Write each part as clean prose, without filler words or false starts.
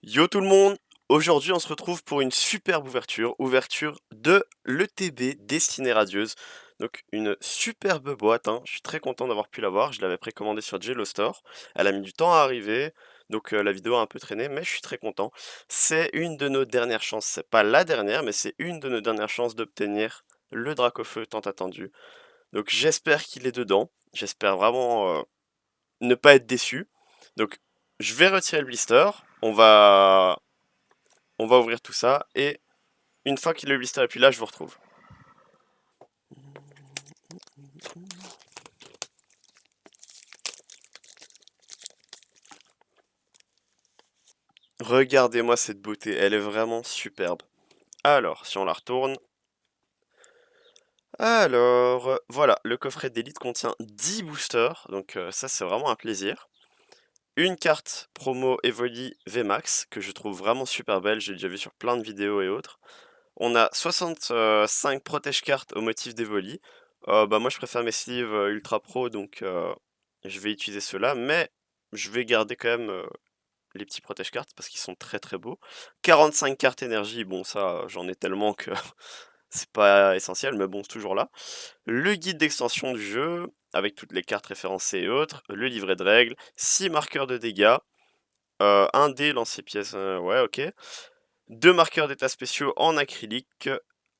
Yo tout le monde! Aujourd'hui on se retrouve pour une superbe ouverture de l'ETB Destinée Radieuse. Donc une superbe boîte, hein. Je suis très content d'avoir pu l'avoir, je l'avais précommandée sur Jello Store. Elle a mis du temps à arriver, donc la vidéo a un peu traîné, mais je suis très content. C'est une de nos dernières chances, c'est pas la dernière, mais c'est une de nos dernières chances d'obtenir le Dracofeu tant attendu. Donc j'espère qu'il est dedans, j'espère vraiment ne pas être déçu. Donc je vais retirer le blister, on va ouvrir tout ça et une fois que le blister est plus là, je vous retrouve. Regardez-moi cette beauté, elle est vraiment superbe. Alors, si on la retourne. Alors, voilà, le coffret d'élite contient 10 boosters, donc ça c'est vraiment un plaisir. Une carte promo Evoli VMAX, que je trouve vraiment super belle, j'ai déjà vu sur plein de vidéos et autres. On a 65 protège cartes au motif d'Evoli. Bah moi je préfère mes sleeves Ultra Pro, donc je vais utiliser ceux-là, mais je vais garder quand même les petits protège cartes parce qu'ils sont très très beaux. 45 cartes énergie, bon ça j'en ai tellement que c'est pas essentiel, mais bon c'est toujours là. Le guide d'extension du jeu, avec toutes les cartes référencées et autres, le livret de règles, 6 marqueurs de dégâts, un dé lance-pièces, ouais ok, 2 marqueurs d'état spéciaux en acrylique,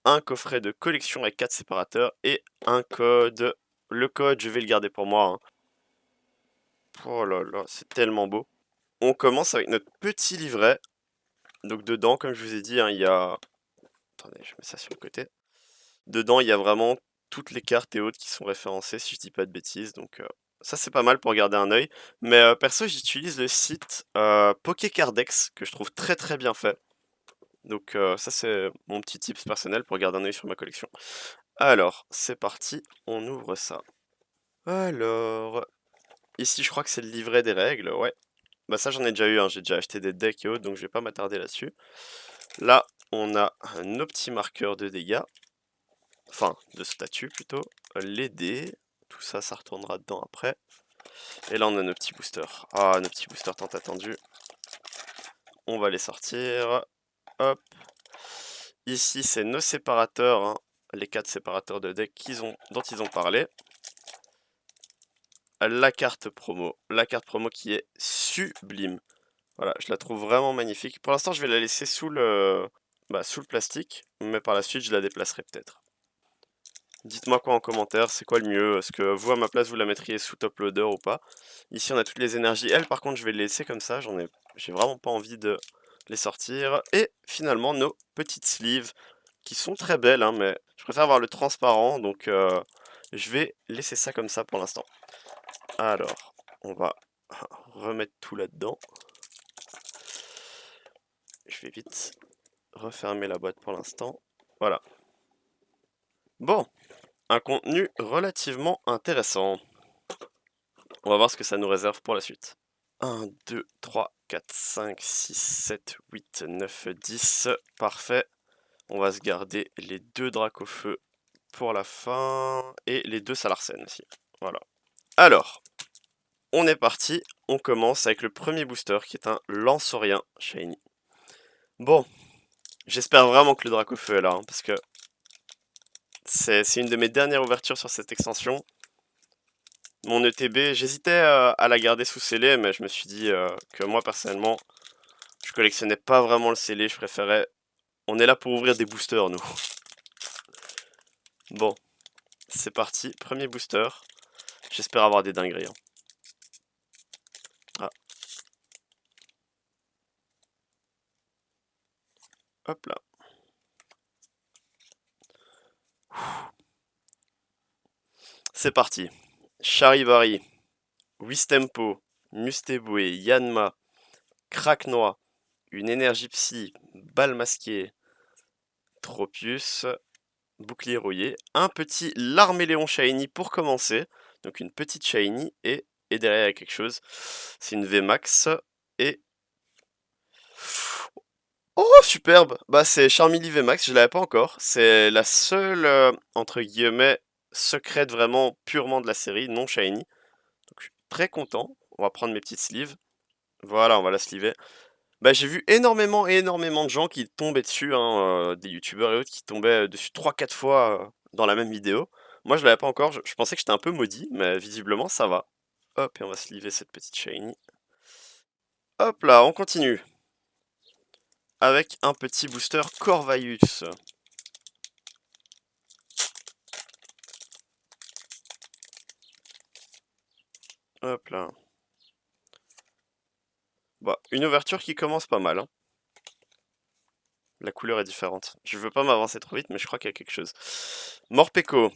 un coffret de collection avec 4 séparateurs et un code. Le code, je vais le garder pour moi, hein. Oh là là, c'est tellement beau. On commence avec notre petit livret. Donc dedans, comme je vous ai dit, hein, il y a... Attendez, je mets ça sur le côté. Dedans, il y a vraiment toutes les cartes et autres qui sont référencées, si je dis pas de bêtises. Donc ça, c'est pas mal pour garder un œil. Mais perso, j'utilise le site Pokécardex, que je trouve très très bien fait. Donc ça, c'est mon petit tips personnel pour garder un œil sur ma collection. Alors, c'est parti, on ouvre ça. Alors, ici, je crois que c'est le livret des règles, ouais. Bah ça, j'en ai déjà eu, hein, j'ai déjà acheté des decks et autres, donc je vais pas m'attarder là-dessus. Là, on a nos petits marqueurs de dégâts, enfin, de statut plutôt, les dés, tout ça, ça retournera dedans après. Et là, on a nos petits boosters. Ah, nos petits boosters tant attendus. On va les sortir. Hop. Ici, c'est nos séparateurs, hein, les 4 séparateurs de deck dont ils ont parlé. La carte promo qui est sublime. Voilà, je la trouve vraiment magnifique. Pour l'instant, je vais la laisser sous le plastique, mais par la suite, je la déplacerai peut-être. Dites-moi quoi en commentaire, c'est quoi le mieux? Est-ce que vous, à ma place, vous la mettriez sous top loader ou pas? Ici, on a toutes les énergies. Elle, par contre, je vais les laisser comme ça. J'ai vraiment pas envie de les sortir. Et finalement, nos petites sleeves, qui sont très belles, hein, mais je préfère avoir le transparent, donc je vais laisser ça comme ça pour l'instant. Alors, on va remettre tout là-dedans. Je vais vite refermer la boîte pour l'instant. Voilà. Bon, un contenu relativement intéressant. On va voir ce que ça nous réserve pour la suite. 1, 2, 3, 4, 5, 6, 7, 8, 9, 10. Parfait. On va se garder les 2 Dracofeu pour la fin. Et les 2 Salarsen aussi. Voilà. Alors, on est parti. On commence avec le premier booster qui est un Lanceorien Shiny. Bon, j'espère vraiment que le Dracofeu est là, hein, parce que c'est une de mes dernières ouvertures sur cette extension. Mon ETB, j'hésitais à la garder sous scellé, mais je me suis dit que moi personnellement, je collectionnais pas vraiment le scellé, je préférais... On est là pour ouvrir des boosters, nous. Bon, c'est parti, premier booster. J'espère avoir des dingueries, hein. Ah. Hop là. C'est parti. Charivari, Wistempo, Mustéboué, Yanma, Kraknoa, une énergie psy, balle masquée, Tropius, bouclier rouillé, un petit Larméléon Shiny pour commencer, donc une petite Shiny, et derrière il y a quelque chose, c'est une VMAX, et... Oh superbe! Bah c'est Charmeleon VMAX, je l'avais pas encore, c'est la seule, entre guillemets, secrète vraiment purement de la série, non Shiny, donc je suis très content, on va prendre mes petites sleeves, voilà on va la sleever. Bah, j'ai vu énormément de gens qui tombaient dessus, hein, des youtubeurs et autres qui tombaient dessus trois quatre fois, dans la même vidéo. Moi, je l'avais pas encore, je pensais que j'étais un peu maudit, mais visiblement ça va. Hop et on va se liver cette petite shiny. Hop là, on continue avec un petit booster Corvaius. Hop là. Bah, une ouverture qui commence pas mal, hein. La couleur est différente. Je veux pas m'avancer trop vite, mais je crois qu'il y a quelque chose. Morpeko,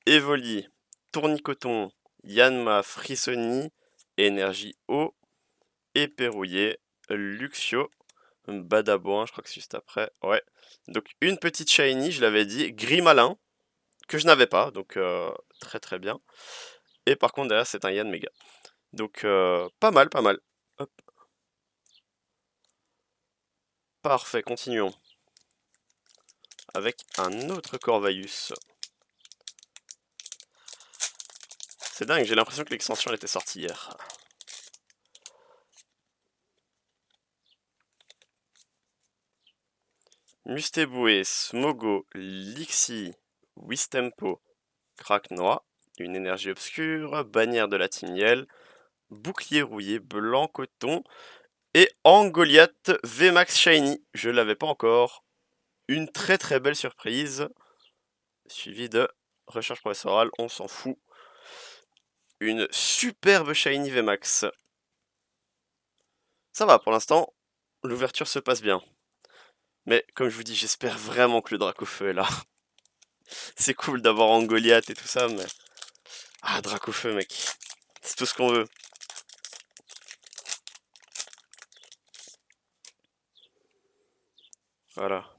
Evoli, Tournicoton, Yanma, Frissoni, Énergie Eau, Éperrouillé, Luxio, Badabouin, je crois que c'est juste après. Ouais. Donc une petite shiny, je l'avais dit, Gris Malin, que je n'avais pas, donc très bien. Et par contre derrière c'est un Yann Mega. Donc pas mal, pas mal. Hop. Parfait, continuons. Avec un autre Corvaius. C'est dingue, j'ai l'impression que l'extension elle était sortie hier. Mustéboué, Smogo, Lixie, Wistempo, Craquenois, une énergie obscure, bannière de la Timiel, bouclier rouillé, blanc coton et Angoliath VMAX Shiny. Je l'avais pas encore. Une très belle surprise, suivie de recherche professorale, on s'en fout. Une superbe Shiny VMAX. Ça va pour l'instant, l'ouverture se passe bien. Mais comme je vous dis, j'espère vraiment que le Dracofeu est là. C'est cool d'avoir Angoliath et tout ça, mais... Ah, Dracofeu, mec. C'est tout ce qu'on veut. Voilà.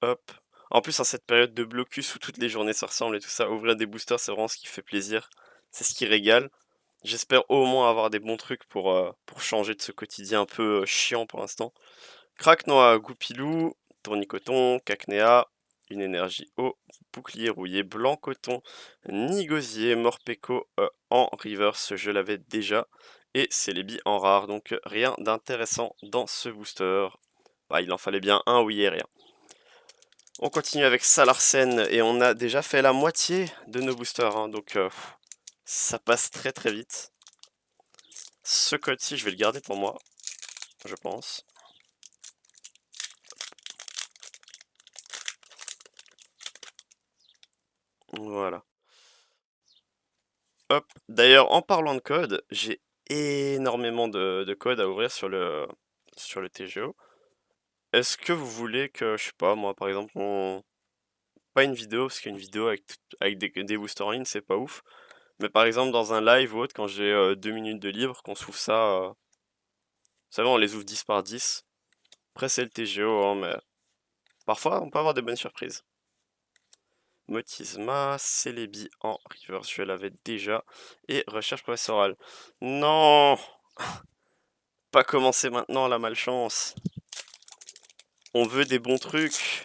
Hop. En plus, en cette période de blocus où toutes les journées se ressemblent et tout ça, ouvrir des boosters, c'est vraiment ce qui fait plaisir. C'est ce qui régale. J'espère au moins avoir des bons trucs pour changer de ce quotidien un peu chiant pour l'instant. Craquenois, Goupilou, Tournicoton, Cacnea, une énergie eau, bouclier rouillé, blanc coton, Nigosier, Morpeko en reverse, je l'avais déjà. Et Celebi en rare, donc rien d'intéressant dans ce booster. Bah, il en fallait bien un, oui et rien. On continue avec Salarsen et on a déjà fait la moitié de nos boosters, hein, donc ça passe très vite. Ce code-ci, je vais le garder pour moi, je pense. Voilà. Hop. D'ailleurs, en parlant de code, j'ai énormément de codes à ouvrir sur le TGO. Est-ce que vous voulez que, je sais pas, moi par exemple, pas une vidéo, parce qu'une vidéo avec des boosters en ligne, c'est pas ouf. Mais par exemple, dans un live ou autre, quand j'ai 2 minutes de libre, qu'on s'ouvre ça, vous savez, on les ouvre 10 par 10. Après, c'est le TGO, hein, mais parfois, on peut avoir des bonnes surprises. Motisma, Celebi en reverse, je l'avais déjà. Et recherche professorale. Non! Pas commencer maintenant, la malchance. On veut des bons trucs.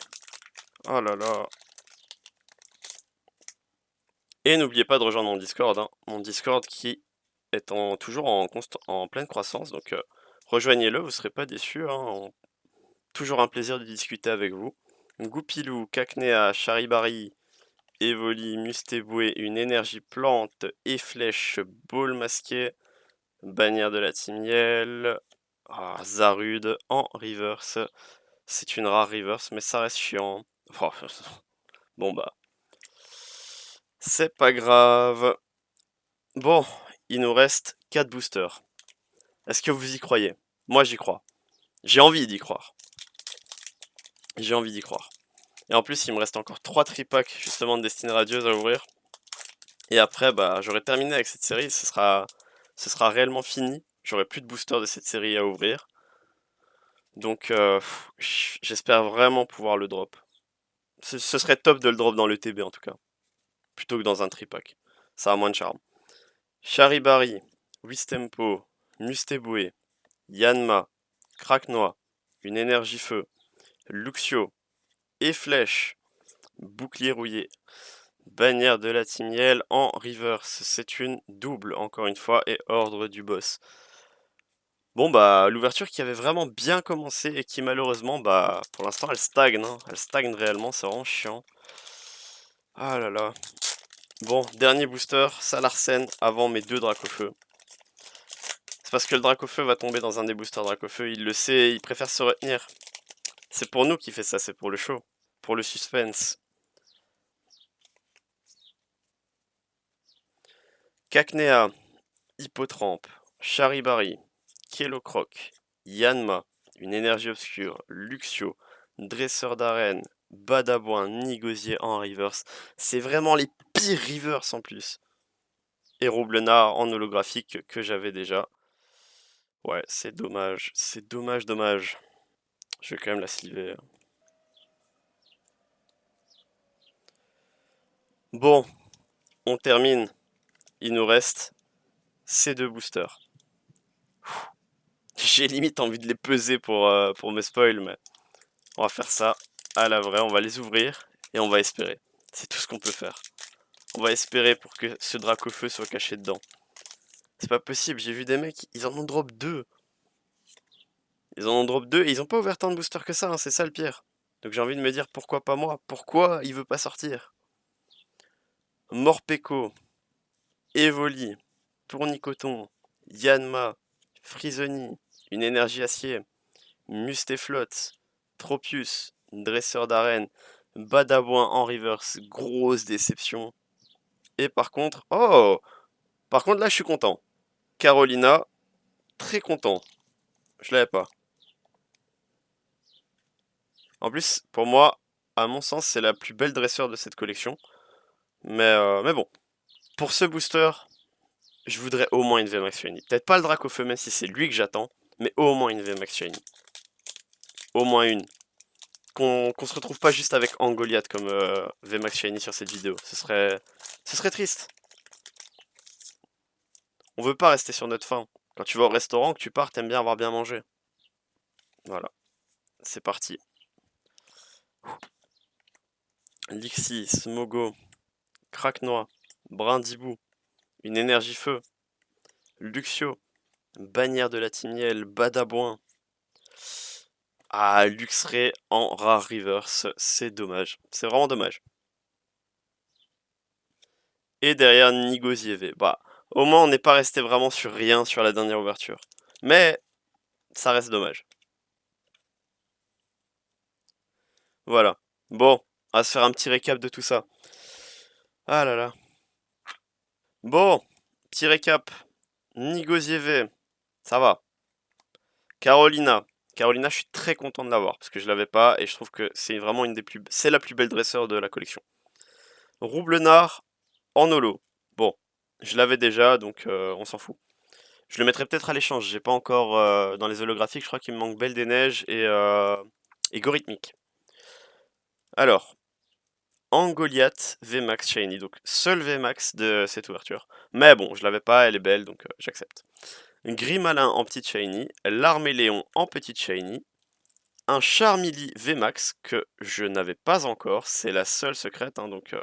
Oh là là. Et n'oubliez pas de rejoindre mon Discord, hein. Mon Discord qui est toujours en pleine croissance. Donc rejoignez-le, vous ne serez pas déçus, hein. Toujours un plaisir de discuter avec vous. Goupilou, Cacnea, Charibari, Evoli, Mustéboué, une énergie plante et flèche, ball masqué, bannière de la Timiel, Zarude en reverse. C'est une rare reverse, mais ça reste chiant. Oh, bon bah, c'est pas grave. Bon, il nous reste 4 boosters. Est-ce que vous y croyez? Moi j'y crois. J'ai envie d'y croire. J'ai envie d'y croire. Et en plus, il me reste encore 3 tripacks justement de Destinée Radieuse à ouvrir. Et après, bah, j'aurai terminé avec cette série. Ce sera réellement fini. J'aurai plus de boosters de cette série à ouvrir. Donc, j'espère vraiment pouvoir le drop. Ce serait top de le drop dans le TB en tout cas. Plutôt que dans un tripack. Ça a moins de charme. Charibari, Wistempo, Mustéboué, Yanma, Craquenois, une énergie feu, Luxio, et Flèche, bouclier rouillé, bannière de la Timiel en reverse. C'est une double encore une fois et ordre du boss. Bon bah l'ouverture qui avait vraiment bien commencé et qui malheureusement bah pour l'instant elle stagne, hein. Elle stagne réellement, c'est vraiment chiant. Ah là là. Bon, dernier booster, Salarsen avant mes deux Dracofeu. C'est parce que le Dracofeu va tomber dans un des boosters Dracofeu, il le sait, il préfère se retenir. C'est pour nous qu'il fait ça, c'est pour le show, pour le suspense. Cacnea, Hippotrampe, Charibari, Kellocroc, Yanma, une énergie obscure, Luxio, Dresseur d'arène, Badaboin, Nigosier en reverse. C'est vraiment les pires reverse en plus. Et Roublenard en holographique que j'avais déjà. Ouais, c'est dommage, c'est dommage, dommage. Je vais quand même la sliver. Bon, on termine. Il nous reste ces deux boosters. J'ai limite envie de les peser pour me spoil, mais on va faire ça à la vraie. On va les ouvrir et on va espérer. C'est tout ce qu'on peut faire. On va espérer pour que ce Dracofeu soit caché dedans. C'est pas possible, j'ai vu des mecs, ils en ont drop 2. Ils en ont drop 2 et ils ont pas ouvert tant de boosters que ça, hein, c'est ça le pire. Donc j'ai envie de me dire pourquoi pas moi? Pourquoi il veut pas sortir? Morpeko, Evoli, Tournicoton, Yanma, Frisoni, une énergie acier, Mustéflotte, Tropius, dresseur d'arène, Badaboin en reverse, grosse déception. Et par contre, oh! Par contre là je suis content. Carolina, très content. Je l'avais pas. En plus, pour moi, à mon sens, c'est la plus belle dresseur de cette collection. Mais bon, pour ce booster, je voudrais au moins une VMAX Shiny. Peut-être pas le Dracofeu, même si c'est lui que j'attends, mais au moins une VMAX Shiny. Au moins une. Qu'on se retrouve pas juste avec Angoliath comme VMAX Shiny sur cette vidéo. Ce serait triste. On veut pas rester sur notre faim. Quand tu vas au restaurant, que tu pars, t'aimes bien avoir bien mangé. Voilà, c'est parti. Lixie, Smogo, Craquenois, Brindibou, une énergie feu, Luxio, Bannière de la Timiel, Badaboin. Ah, Luxray en rare reverse, c'est dommage. C'est vraiment dommage. Et derrière Nigosier. Bah, au moins on n'est pas resté vraiment sur rien sur la dernière ouverture. Mais ça reste dommage. Voilà. Bon, on va se faire un petit récap de tout ça. Ah là là. Bon, petit récap. Nigosier, ça va. Carolina. Carolina, je suis très content de l'avoir parce que je l'avais pas et je trouve que c'est vraiment une des plus, c'est la plus belle dresseur de la collection. Roublenard en holo. Bon, je l'avais déjà donc on s'en fout. Je le mettrai peut-être à l'échange. J'ai pas encore dans les holographiques. Je crois qu'il me manque Belle des Neiges et Gorithmique. Alors, Angoliath VMAX Shiny. Donc, seul VMAX de cette ouverture. Mais bon, je l'avais pas. Elle est belle donc j'accepte. Grimalin en petite Shiny. L'Arméléon en petite Shiny. Un Charmeleon VMAX que je n'avais pas encore. C'est la seule secrète. Hein, donc,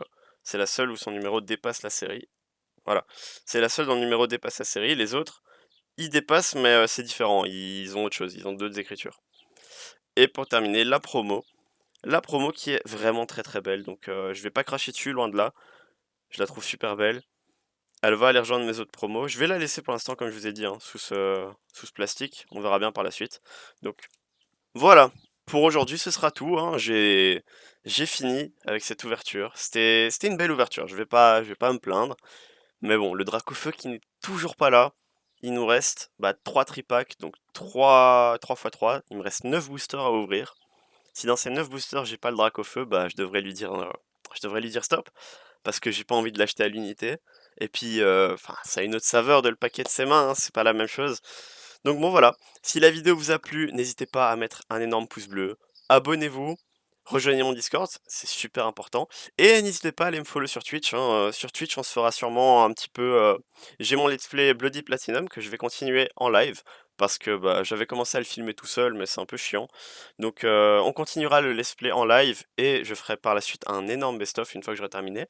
c'est la seule où son numéro dépasse la série. Voilà. C'est la seule dont le numéro dépasse la série. Les autres, ils dépassent, mais c'est différent. Ils ont autre chose. Ils ont d'autres écritures. Et pour terminer, la promo. La promo qui est vraiment très très belle. Donc je vais pas cracher dessus, loin de là. Je la trouve super belle. Elle va aller rejoindre mes autres promos. Je vais la laisser pour l'instant, comme je vous ai dit, hein, sous ce plastique. On verra bien par la suite. Donc voilà. Pour aujourd'hui, ce sera tout. Hein. J'ai fini avec cette ouverture. C'était une belle ouverture. Je vais pas me plaindre. Mais bon, le Dracofeu qui n'est toujours pas là. Il nous reste 3 tripacks, donc 3 x 3. Il me reste 9 boosters à ouvrir. Si dans ces 9 boosters, j'ai pas le Dracofeu, je devrais lui dire stop. Parce que j'ai pas envie de l'acheter à l'unité. Et puis, enfin, ça a une autre saveur de le paquet de ses mains, hein, c'est pas la même chose. Donc bon voilà, si la vidéo vous a plu, n'hésitez pas à mettre un énorme pouce bleu, abonnez-vous, rejoignez mon Discord, c'est super important, et n'hésitez pas à aller me follow sur Twitch, hein, sur Twitch on se fera sûrement un petit peu... j'ai mon let's play Bloody Platinum que je vais continuer en live, parce que j'avais commencé à le filmer tout seul, mais c'est un peu chiant. Donc on continuera le let's play en live, et je ferai par la suite un énorme best-of une fois que j'aurai terminé.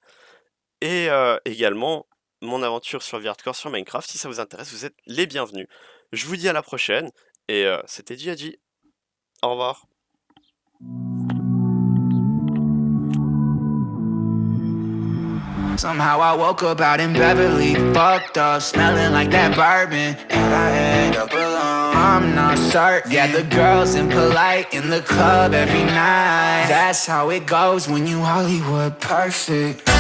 Et également, mon aventure sur Hardcore sur Minecraft, si ça vous intéresse, vous êtes les bienvenus. Je vous dis à la prochaine et c'était Djadji. Au revoir. Somehow I woke up out in Beverly, fucked up, smelling like that bourbon, and I end up alone. I'm not certain. Yeah, the girls impolite in the club every night. That's how it goes when you Hollywood perfect.